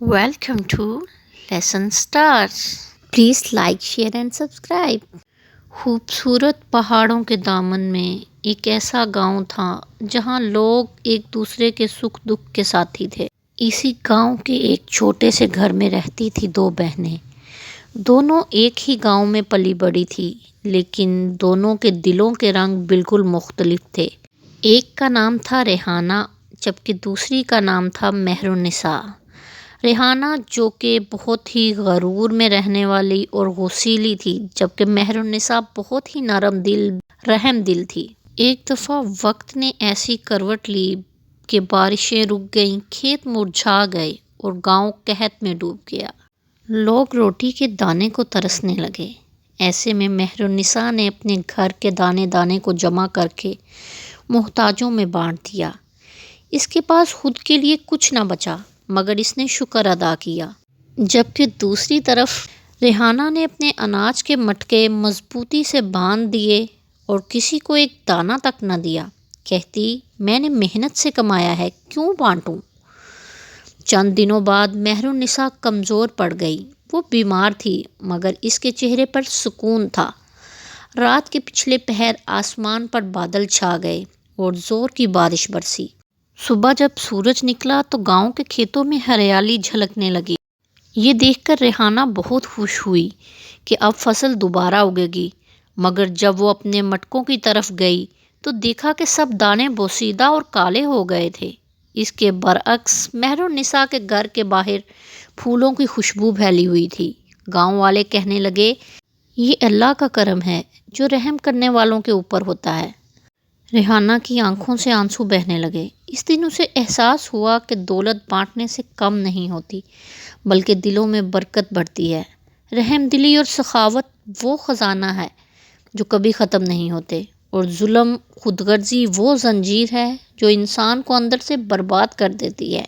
Welcome to Lesson Stars. Please like, share and subscribe. खूबसूरत पहाड़ों के दामन में एक ऐसा गांव था जहां लोग एक दूसरे के सुख दुख के साथी थे। इसी गांव के एक छोटे से घर में रहती थी दो बहनें। दोनों एक ही गांव में पली बड़ी थी, लेकिन दोनों के दिलों के रंग बिल्कुल मुख्तलिफ थे। एक का नाम था रेहाना, जबकि दूसरी का नाम था मेहरुन्निसा। रेहाना जो कि बहुत ही गरूर में रहने वाली और गुस्सैली थी, जबकि मेहरुन्निसा बहुत ही नरम दिल रहम दिल थी। एक दफ़ा वक्त ने ऐसी करवट ली कि बारिशें रुक गईं, खेत मुरझा गए और गांव कहत में डूब गया। लोग रोटी के दाने को तरसने लगे। ऐसे में मेहरुन्निसा ने अपने घर के दाने दाने को जमा करके मोहताजों में बांट दिया। इसके पास खुद के लिए कुछ न बचा, मगर इसने शुक्र अदा किया। जबकि दूसरी तरफ रेहाना ने अपने अनाज के मटके मजबूती से बांध दिए और किसी को एक दाना तक न दिया। कहती, मैंने मेहनत से कमाया है, क्यों बांटूं? चंद दिनों बाद मेहरुन्निसा कमज़ोर पड़ गई। वो बीमार थी, मगर इसके चेहरे पर सुकून था। रात के पिछले पहर आसमान पर बादल छा गए और ज़ोर की बारिश बरसी। सुबह जब सूरज निकला तो गांव के खेतों में हरियाली झलकने लगी। ये देखकर रेहाना बहुत खुश हुई कि अब फसल दोबारा उगेगी। मगर जब वो अपने मटकों की तरफ गई तो देखा कि सब दाने बोसीदा और काले हो गए थे। इसके बरअक्स मेहरुन्निसा के घर के बाहर फूलों की खुशबू फैली हुई थी। गांव वाले कहने लगे, ये अल्लाह का करम है जो रहम करने वालों के ऊपर होता है। रेहाना की आंखों से आंसू बहने लगे। इस दिन उसे एहसास हुआ कि दौलत बांटने से कम नहीं होती, बल्कि दिलों में बरकत बढ़ती है। रहमदिली और सखावत वो ख़जाना है जो कभी ख़त्म नहीं होते, और जुल्म खुदगर्जी वो जंजीर है जो इंसान को अंदर से बर्बाद कर देती है।